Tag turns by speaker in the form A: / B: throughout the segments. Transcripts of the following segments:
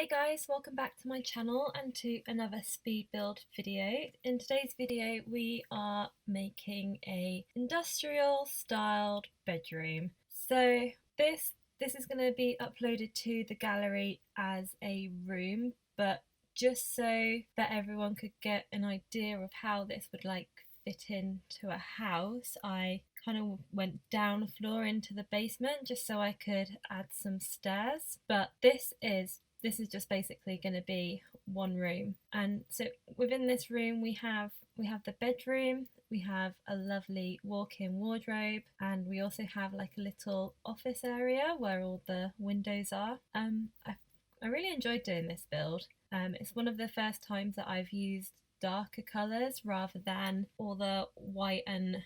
A: Hey guys, welcome back to my channel and to another speed build video. In today's video we are making a industrial styled bedroom. So this is going to be uploaded to the gallery as a room, but just so that everyone could get an idea of how this would fit into a house, I kind of went down a floor into the basement just so I could add some stairs. But this is just basically going to be one room, and so within this room we have the bedroom, we have a lovely walk-in wardrobe, and we also have like a little office area where all the windows are. I really enjoyed doing this build. It's one of the first times that I've used darker colours rather than all the white and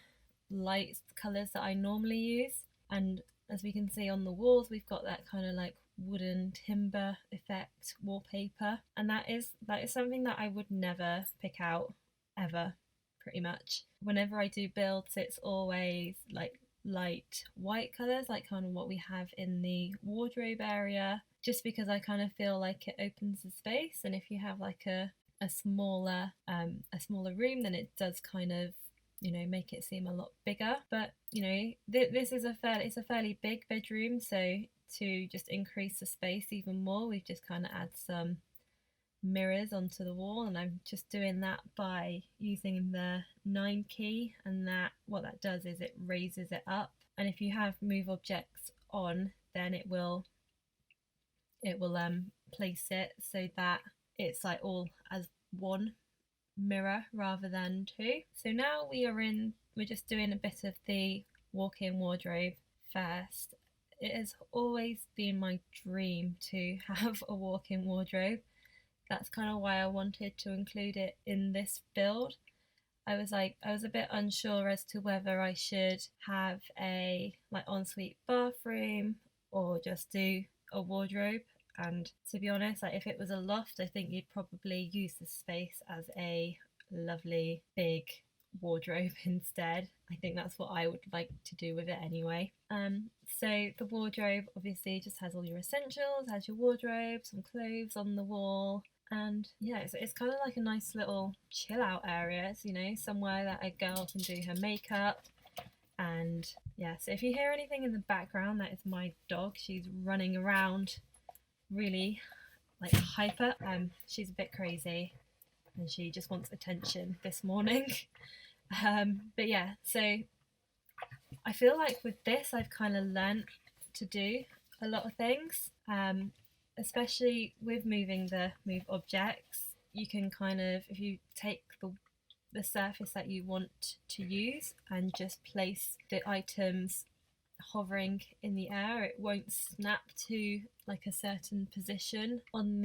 A: light colours that I normally use. And as we can see on the walls, we've got that kind of like wooden timber effect wallpaper, and that is something that I would never pick out ever, pretty much. Whenever I do builds, it's always like light white colours, like kind of what we have in the wardrobe area, just because I kind of feel like it opens the space, and if you have like a smaller room, then it does kind of, you know, make it seem a lot bigger. But you know, this is it's a fairly big bedroom, so to just increase the space even more, we've just kind of add some mirrors onto the wall, and I'm just doing that by using the 9 key, and that what that does is it raises it up, and if you have move objects on, then it will place it so that it's like all as one mirror rather than two. So now we're just doing a bit of the walk-in wardrobe first. It has always been my dream to have a walk-in wardrobe. That's kind of why I wanted to include it in this build. I was a bit unsure as to whether I should have a like ensuite bathroom or just do a wardrobe. And to be honest, like if it was a loft, I think you'd probably use the space as a lovely big wardrobe instead. I think that's what I would like to do with it anyway. So the wardrobe obviously just has all your essentials, has your wardrobe, some clothes on the wall, and yeah, it's kind of like a nice little chill out area. It's, you know, somewhere that a girl can do her makeup. And yeah, so if you hear anything in the background, that is my dog. She's running around really like hyper. She's a bit crazy and she just wants attention this morning. But yeah, so I feel like with this I've kind of learnt to do a lot of things, especially with moving the move objects. You can kind of, if you take the surface that you want to use and just place the items hovering in the air, it won't snap to like a certain position on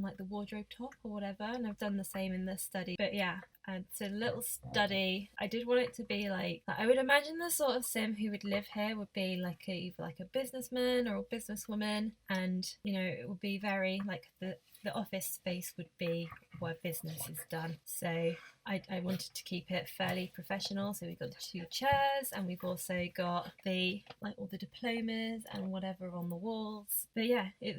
A: like the wardrobe top or whatever. And I've done the same in the study. But yeah, and so the little study, I did want it to be like I would imagine the sort of sim who would live here would be like either like a businessman or a businesswoman, and you know, it would be very like the office space would be where business is done. So I wanted to keep it fairly professional. So we've got the 2 chairs, and we've also got the like all the diplomas and whatever on the walls. But yeah, it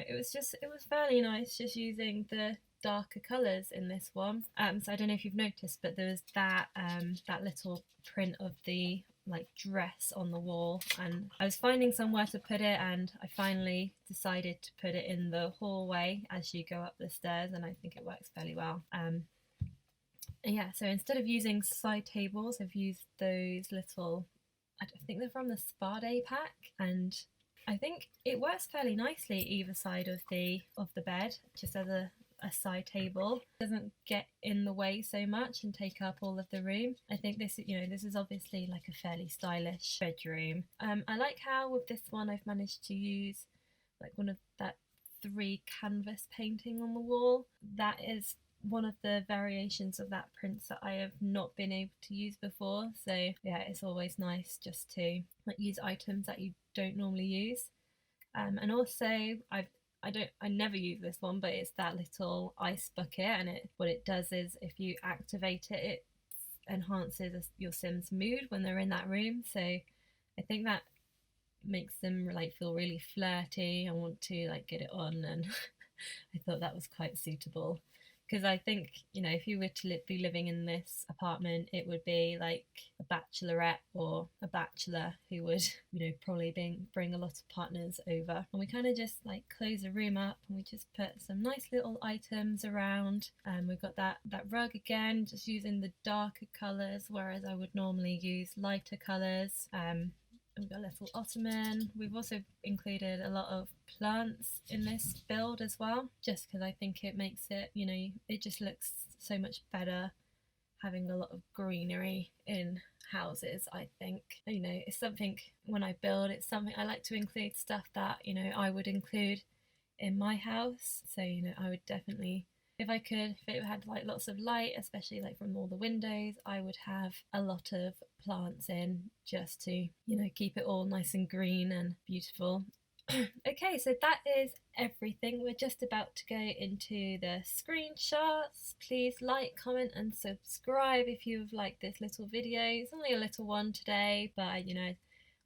A: was fairly nice just using the darker colours in this one. So I don't know if you've noticed, but there was that little print of the like dress on the wall, and I was finding somewhere to put it, and I finally decided to put it in the hallway as you go up the stairs, and I think it works fairly well. Yeah, so instead of using side tables, I've used those little, I think they're from the Spa Day pack, and I think it works fairly nicely either side of the bed, just as a side table. It doesn't get in the way so much and take up all of the room. I think this, you know, this is obviously like a fairly stylish bedroom. I like how with this one I've managed to use like one of that 3 canvas painting on the wall. That is one of the variations of that print that I have not been able to use before. So yeah, it's always nice just to like use items that you don't normally use. And also I never use this one, but it's that little ice bucket, and what it does is if you activate it, it enhances your Sim's mood when they're in that room. So I think that makes them like feel really flirty and want to like get it on and I thought that was quite suitable, because I think, you know, if you were to be living in this apartment, it would be like a bachelorette or a bachelor who would, you know, probably bring a lot of partners over. And we kind of just like close the room up and we just put some nice little items around. And we've got that rug again, just using the darker colours, whereas I would normally use lighter colours. We've got a little ottoman. We've also included a lot of plants in this build as well, just because I think it makes it, you know, it just looks so much better having a lot of greenery in houses. I think, you know, it's something, when I build, it's something I like to include stuff that, you know, I would include in my house. So, you know, I would definitely, if I could, if it had like lots of light, especially like from all the windows, I would have a lot of plants in, just to, you know, keep it all nice and green and beautiful. Okay, so that is everything. We're just about to go into the screenshots. Please like, comment and subscribe if you've liked this little video. It's only a little one today, but you know,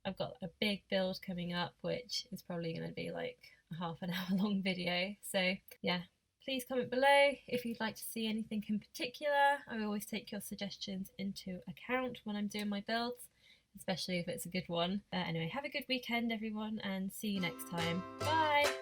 A: I've got a big build coming up, which is probably going to be like a half an hour long video. So yeah, please comment below if you'd like to see anything in particular. I always take your suggestions into account when I'm doing my builds, especially if it's a good one. Anyway, have a good weekend everyone, and see you next time. Bye!